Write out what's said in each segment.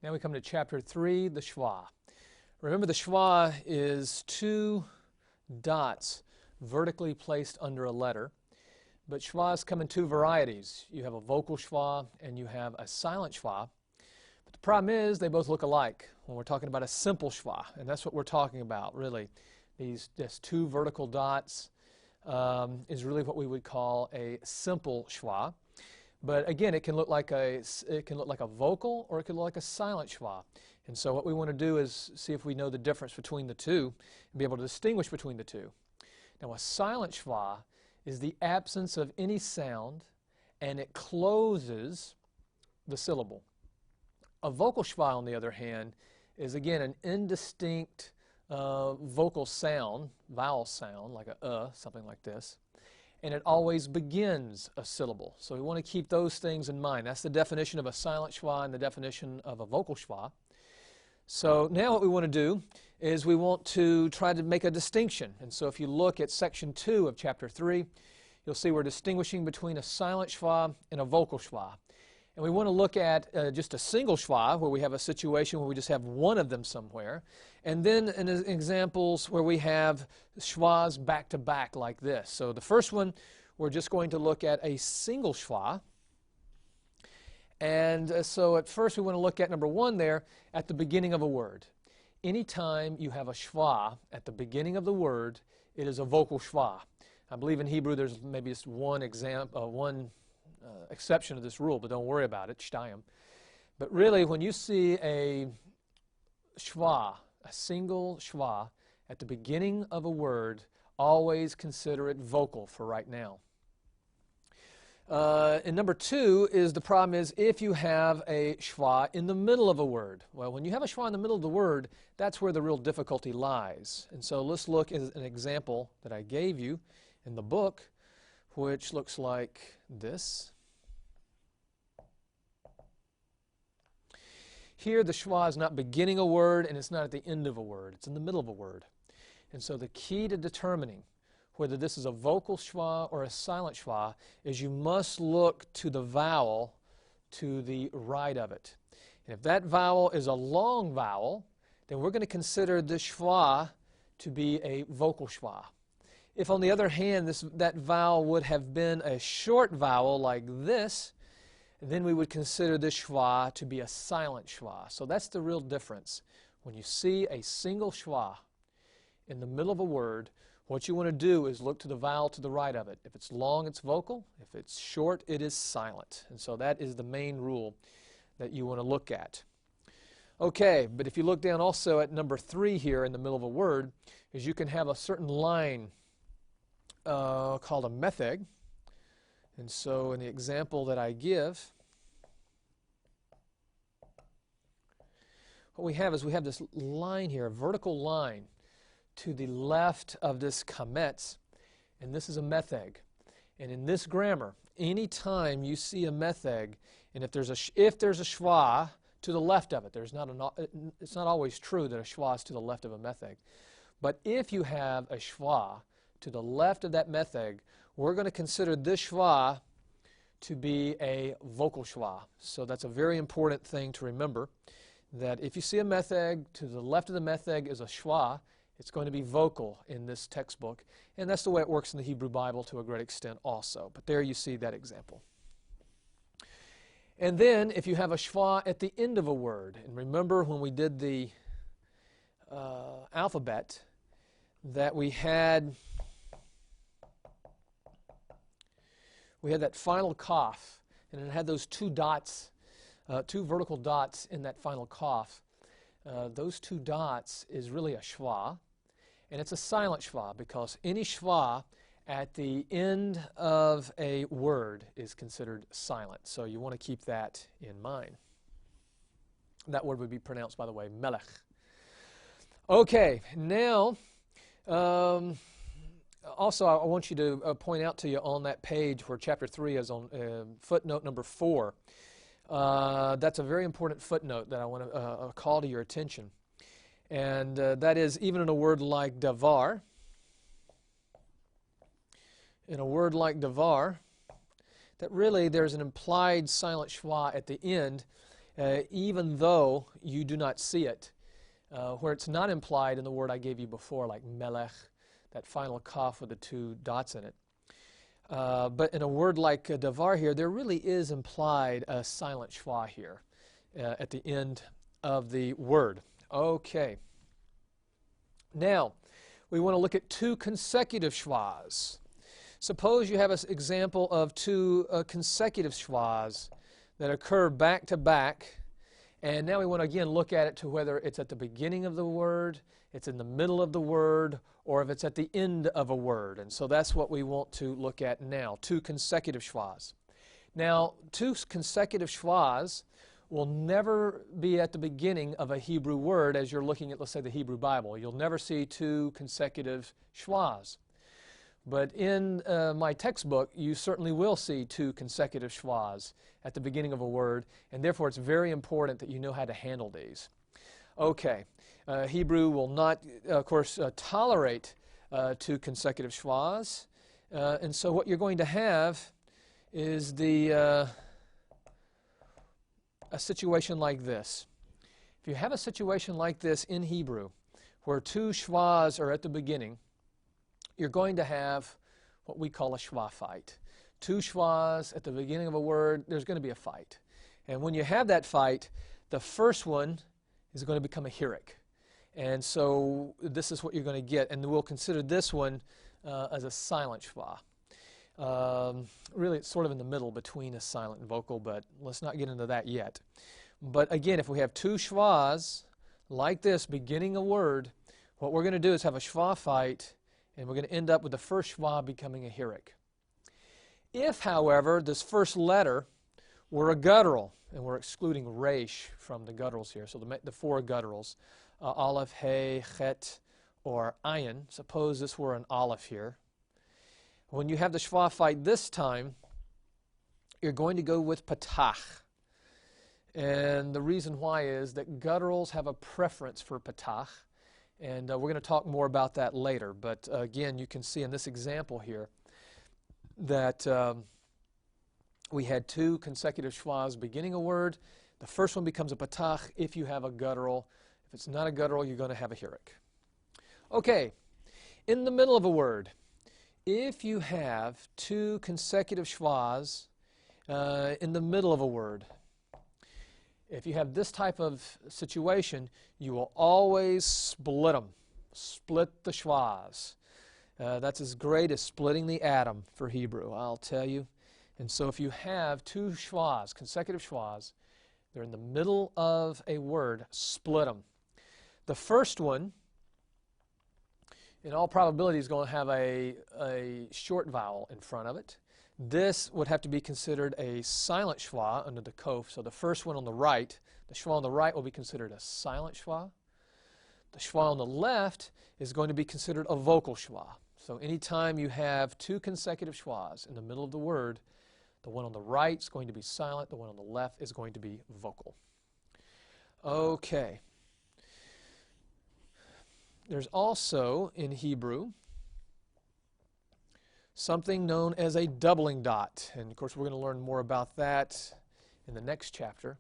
Now we come to Chapter 3, the Shewa. Remember, the Shewa is two dots vertically placed under a letter. But Shewas come in two varieties. You have a vocal Shewa and you have a silent Shewa. But the problem is they both look alike when we're talking about a simple Shewa. And that's what we're talking about, really. These two vertical dots is really what we would call a simple Shewa. But again, it can look like a vocal or it can look like a silent Shewa. And so what we want to do is see if we know the difference between the two and be able to distinguish between the two. Now, a silent Shewa is the absence of any sound, and it closes the syllable. A vocal Shewa, on the other hand, is again an indistinct vocal sound, vowel sound, like a something like this, and it always begins a syllable. So we want to keep those things in mind. That's the definition of a silent Shewa and the definition of a vocal Shewa. So now what we want to do is we want to try to make a distinction. And so if you look at section 2 of chapter 3, you'll see we're distinguishing between a silent Shewa and a vocal Shewa. And we want to look at just a single Shewa, where we have a situation where we just have one of them somewhere. And then in examples where we have Shewas back to back like this. So the first one, we're just going to look at a single Shewa. And so at first we want to look at number 1 there, at the beginning of a word. Anytime you have a Shewa at the beginning of the word, it is a vocal Shewa. I believe in Hebrew there's maybe just one exception to this rule, but don't worry about it, shtayim. But really, when you see a Shewa, a single Shewa, at the beginning of a word, always consider it vocal for right now. And number 2 is the problem is if you have a Shewa in the middle of a word. Well, when you have a Shewa in the middle of the word, that's where the real difficulty lies. And so let's look at an example that I gave you in the book, which looks like this. Here the Shewa is not beginning a word and it's not at the end of a word. It's in the middle of a word. And so the key to determining whether this is a vocal Shewa or a silent Shewa is you must look to the vowel to the right of it. And if that vowel is a long vowel, then we're going to consider this Shewa to be a vocal Shewa. If, on the other hand, that vowel would have been a short vowel like this, then we would consider this Shewa to be a silent Shewa. So that's the real difference. When you see a single Shewa in the middle of a word, what you want to do is look to the vowel to the right of it. If it's long, it's vocal. If it's short, it is silent. And so that is the main rule that you want to look at. Okay, but if you look down also at number 3 here in the middle of a word, is you can have a certain line called a metheg. And so in the example that I give, what we have is we have this line here, a vertical line to the left of this kametz, and this is a metheg. And in this grammar, any time you see a metheg, and if there's a Shewa to the left of it, it's not always true that a Shewa is to the left of a metheg. But if you have a Shewa to the left of that metheg, we're going to consider this Shewa to be a vocal Shewa. So that's a very important thing to remember, that if you see a metheg, to the left of the metheg is a Shewa, it's going to be vocal in this textbook. And that's the way it works in the Hebrew Bible to a great extent also. But there you see that example. And then if you have a Shewa at the end of a word, and remember when we did the alphabet, that we had that final cough, and it had those 2 dots, 2 vertical dots in that final cough. Those 2 dots is really a Shewa, and it's a silent Shewa because any Shewa at the end of a word is considered silent. So you want to keep that in mind. That word would be pronounced, by the way, melech. Okay, now also I want you to point out to you on that page where chapter 3 is on footnote number 4. That's a very important footnote that I want to call to your attention. And that is, even in a word like davar, that really there's an implied silent Shewa at the end, even though you do not see it, where it's not implied in the word I gave you before, like melech, that final kaf with the two dots in it. But in a word like davar here, there really is implied a silent shwa here at the end of the word. Okay. Now, we want to look at two consecutive shwas. Suppose you have an example of two consecutive shwas that occur back to back, and now we want to again look at it to whether it's at the beginning of the word, it's in the middle of the word, or if it's at the end of a word. And so that's what we want to look at now, two consecutive shwas. Now, two consecutive shwas will never be at the beginning of a Hebrew word as you're looking at, let's say, the Hebrew Bible. You'll never see two consecutive shwas. But in my textbook, you certainly will see two consecutive shwas at the beginning of a word, and therefore it's very important that you know how to handle these. Okay, Hebrew will not, of course, tolerate two consecutive shwas, and so what you're going to have is a situation like this. If you have a situation like this in Hebrew, where two shwas are at the beginning, you're going to have what we call a shwa fight. Two shwas at the beginning of a word, there's going to be a fight. And when you have that fight, the first one is going to become a hirik. And so this is what you're going to get. And we'll consider this one as a silent shwa. Really, it's sort of in the middle between a silent and vocal, but let's not get into that yet. But again, if we have two shwas like this beginning a word, what we're going to do is have a shwa fight, and we're going to end up with the first shwa becoming a hirik. If, however, this first letter were a guttural, and we're excluding resh from the gutturals here, so the four gutturals, aleph, hey, chet, or ayin, suppose this were an aleph here. When you have the shwa fight this time, you're going to go with patach. And the reason why is that gutturals have a preference for patach. And we're going to talk more about that later. But again, you can see in this example here that we had two consecutive shwas beginning a word. The first one becomes a patach if you have a guttural. If it's not a guttural, you're going to have a hirik. Okay, in the middle of a word, if you have two consecutive shwas in the middle of a word, if you have this type of situation, you will always split them. Split the shwas. That's as great as splitting the atom for Hebrew, I'll tell you. And so if you have two shwas, consecutive shwas, they're in the middle of a word, split them. The first one, in all probability, is going to have a short vowel in front of it. This would have to be considered a silent shwa under the kof. So the first one on the right, the shwa on the right will be considered a silent shwa. The shwa on the left is going to be considered a vocal shwa. So anytime you have two consecutive shwas in the middle of the word, the one on the right is going to be silent, the one on the left is going to be vocal. Okay. There's also, in Hebrew, something known as a doubling dot. And of course, we're going to learn more about that in the next chapter.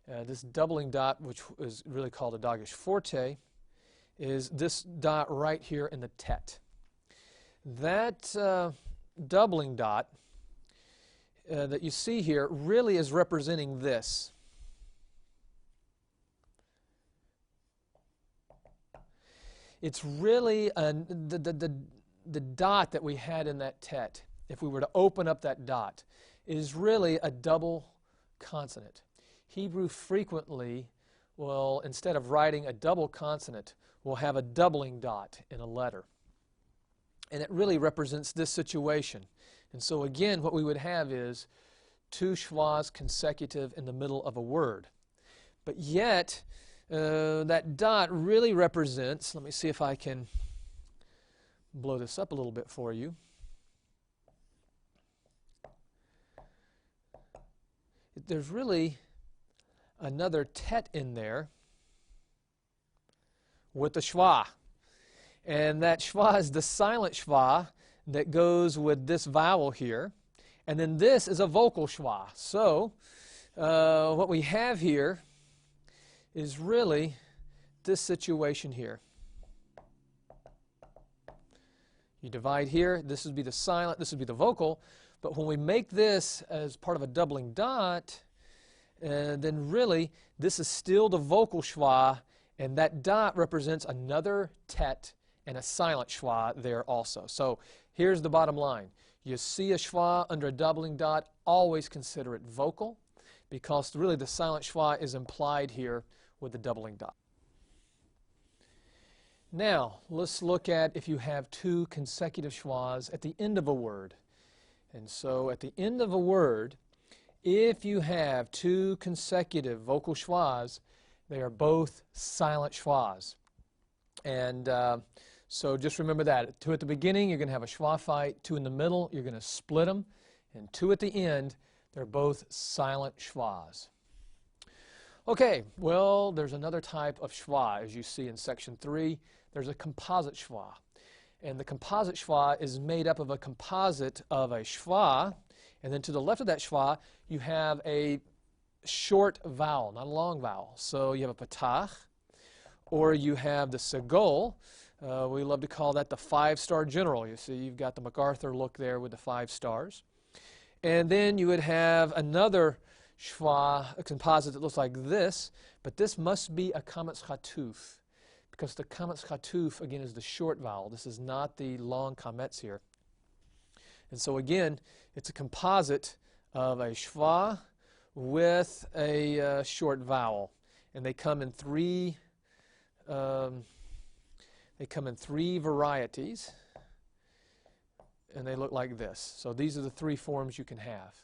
This doubling dot, which is really called a dagesh forte, is this dot right here in the tet. That doubling dot that you see here really is representing this. It's really the dot that we had in that tet, if we were to open up that dot, is really a double consonant. Hebrew frequently will, instead of writing a double consonant, will have a doubling dot in a letter. And it really represents this situation. And so again, what we would have is two shwas consecutive in the middle of a word. But yet, that dot really represents, let me see if I can blow this up a little bit for you. There's really another tet in there with the shwa. And that shwa is the silent shwa that goes with this vowel here. And then this is a vocal shwa. So what we have here is really this situation here. You divide here, this would be the silent, this would be the vocal, but when we make this as part of a doubling dot, then really this is still the vocal schwa, and that dot represents another tet and a silent schwa there also. So here's the bottom line. You see a schwa under a doubling dot, always consider it vocal, because really the silent schwa is implied here with the doubling dot. Now, let's look at if you have two consecutive schwas at the end of a word. And so at the end of a word, if you have two consecutive vocal schwas, they are both silent schwas. And so just remember that. Two at the beginning, you're going to have a schwa fight. Two in the middle, you're going to split them. And two at the end, they're both silent schwas. Okay, well, there's another type of schwa, as you see in section 3. There's a composite schwa. And the composite schwa is made up of a composite of a schwa, and then to the left of that schwa, you have a short vowel, not a long vowel. So you have a patach, or you have the segol. We love to call that the 5-star general. You see, you've got the MacArthur look there with the 5 stars. And then you would have another schwa, a composite that looks like this, but this must be a kametz chatuf, because the kametz chatuf, again, is the short vowel. This is not the long kametz here. And so again, it's a composite of a schwa with a short vowel. And they come in three varieties, and they look like this. So these are the 3 forms you can have.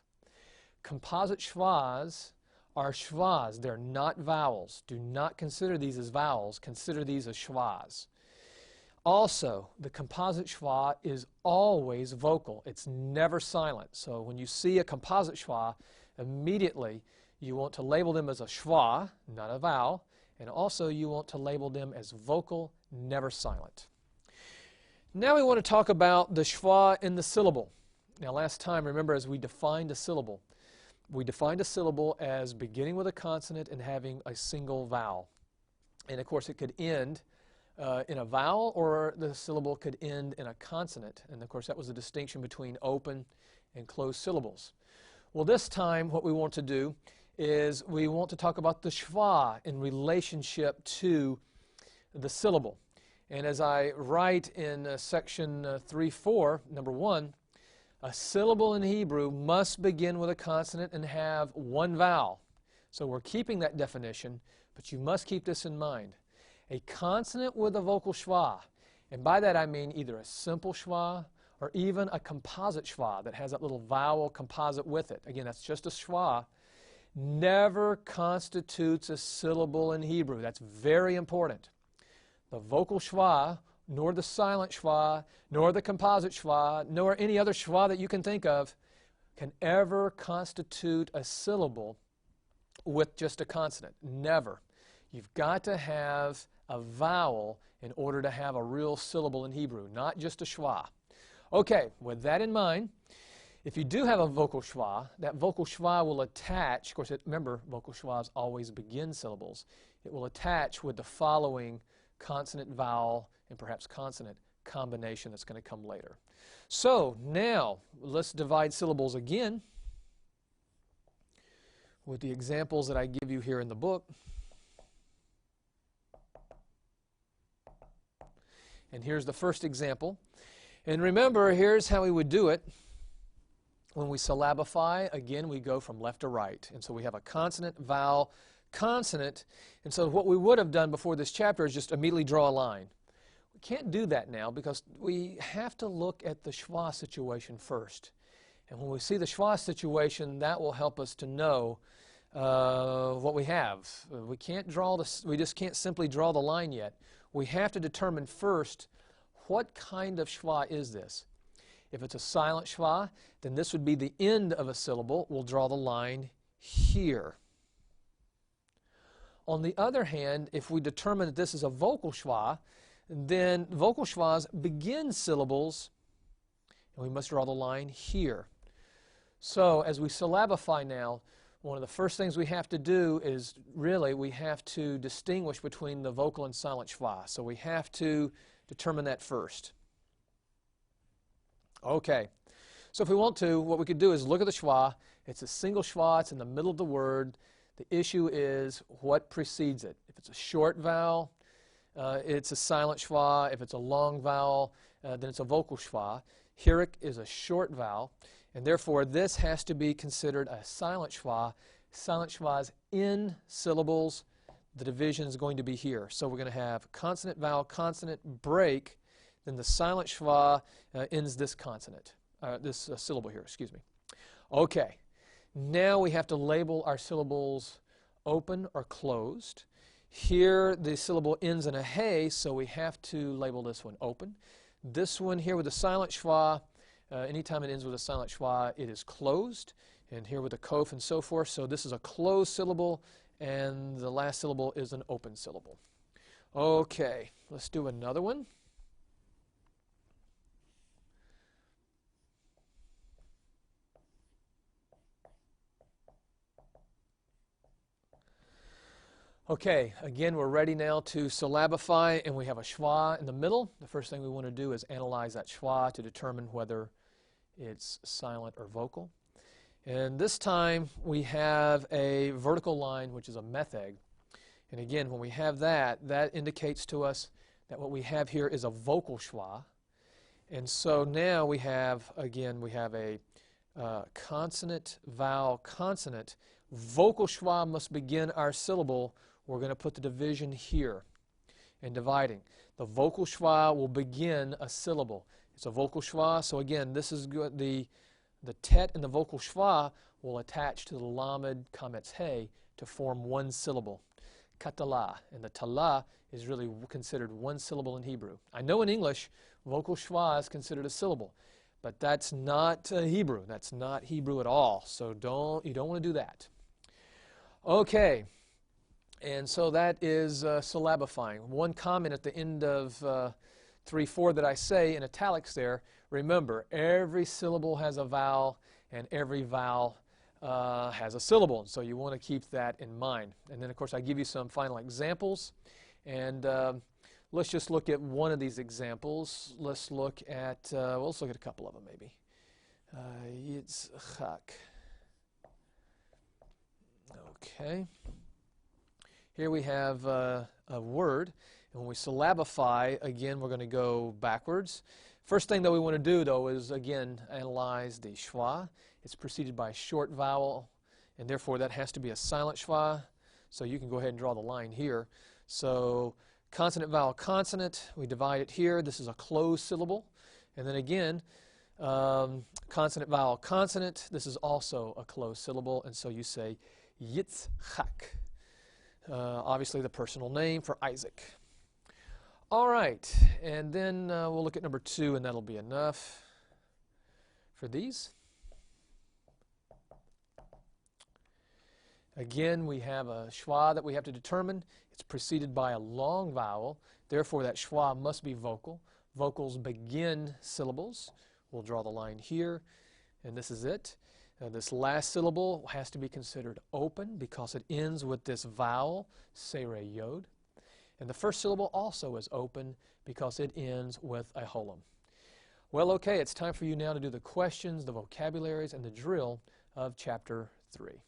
Composite schwas are schwas. They're not vowels. Do not consider these as vowels. Consider these as schwas. Also, the composite schwa is always vocal. It's never silent. So when you see a composite schwa, immediately you want to label them as a schwa, not a vowel, and also you want to label them as vocal, never silent. Now we want to talk about the schwa in the syllable. Now last time, remember, as we defined a syllable, we defined a syllable as beginning with a consonant and having a single vowel. And of course it could end in a vowel, or the syllable could end in a consonant. And of course that was the distinction between open and closed syllables. Well, this time what we want to do is we want to talk about the schwa in relationship to the syllable. And as I write in section 3.4, number 1, a syllable in Hebrew must begin with a consonant and have one vowel. So we're keeping that definition, but you must keep this in mind. A consonant with a vocal schwa, and by that I mean either a simple schwa or even a composite schwa that has that little vowel composite with it. Again, that's just a schwa. Never constitutes a syllable in Hebrew. That's very important. The vocal schwa, nor the silent schwa, nor the composite schwa, nor any other schwa that you can think of, can ever constitute a syllable with just a consonant. Never. You've got to have a vowel in order to have a real syllable in Hebrew, not just a schwa. Okay, with that in mind, if you do have a vocal schwa, that vocal schwa will attach, of course, remember, vocal schwas always begin syllables. It will attach with the following consonant, vowel, and perhaps consonant combination that's going to come later. So now let's divide syllables again with the examples that I give you here in the book. And here's the first example. And remember, here's how we would do it. When we syllabify, again, we go from left to right. And so we have a consonant, vowel, consonant. And so what we would have done before this chapter is just immediately draw a line. We can't do that now because we have to look at the schwa situation first. And when we see the schwa situation, that will help us to know what we have. We just can't simply draw the line yet. We have to determine first what kind of schwa is this. If it's a silent schwa, then this would be the end of a syllable. We'll draw the line here. On the other hand, if we determine that this is a vocal schwa, then vocal schwas begin syllables, and we must draw the line here. So as we syllabify now, one of the first things we have to do is really we have to distinguish between the vocal and silent schwa. So we have to determine that first. Okay. So if we want to, what we could do is look at the schwa. It's a single schwa. It's in the middle of the word. The issue is what precedes it. If it's a short vowel, it's a silent schwa. If it's a long vowel, then it's a vocal schwa. Hirik is a short vowel, and therefore this has to be considered a silent schwa. Silent schwas in syllables. The division is going to be here. So we're going to have consonant, vowel, consonant, break. Then the silent schwa ends this consonant, this syllable here, excuse me. Okay, now we have to label our syllables open or closed. Here the syllable ends in a hey, so we have to label this one open. This one here with the silent schwa, anytime it ends with a silent schwa, it is closed. And here with a kof and so forth, so this is a closed syllable, and the last syllable is an open syllable. Okay, let's do another one. Okay, again, we're ready now to syllabify, and we have a schwa in the middle. The first thing we want to do is analyze that schwa to determine whether it's silent or vocal. And this time we have a vertical line, which is a metheg. And again, when we have that, that indicates to us that what we have here is a vocal schwa. And so now we have, again, we have a consonant, vowel, consonant. Vocal schwa must begin our syllable. We're going to put the division here and dividing. The vocal schwa will begin a syllable. It's a vocal schwa, so again, this is good. The tet and the vocal schwa will attach to the lamed kametz hey to form one syllable. Katala, and the tala is really considered one syllable in Hebrew. I know in English, vocal schwa is considered a syllable, but that's not Hebrew. That's not Hebrew at all, so you don't want to do that. Okay. And so that is syllabifying. One comment at the end of 3-4 that I say in italics there, remember, every syllable has a vowel, and every vowel has a syllable. And so you want to keep that in mind. And then, of course, I give you some final examples. And let's just look at one of these examples. Let's look at, well, let's look at a couple of them maybe. Yitzchak. Okay. Here we have a word, and when we syllabify, again, we're going to go backwards. First thing that we want to do, though, is, again, analyze the schwa. It's preceded by a short vowel, and therefore that has to be a silent schwa. So you can go ahead and draw the line here. So consonant, vowel, consonant, we divide it here. This is a closed syllable. And then again, consonant, vowel, consonant, this is also a closed syllable, and so you say Yitzchak. Obviously the personal name for Isaac. All right, and then we'll look at number 2, and that'll be enough for these. Again, we have a schwa that we have to determine. It's preceded by a long vowel. Therefore, that schwa must be vocal. Vocals begin syllables. We'll draw the line here, and this is it. This last syllable has to be considered open because it ends with this vowel, sere yod. And the first syllable also is open because it ends with a holum. Well, okay, it's time for you now to do the questions, the vocabularies, and the drill of Chapter 3.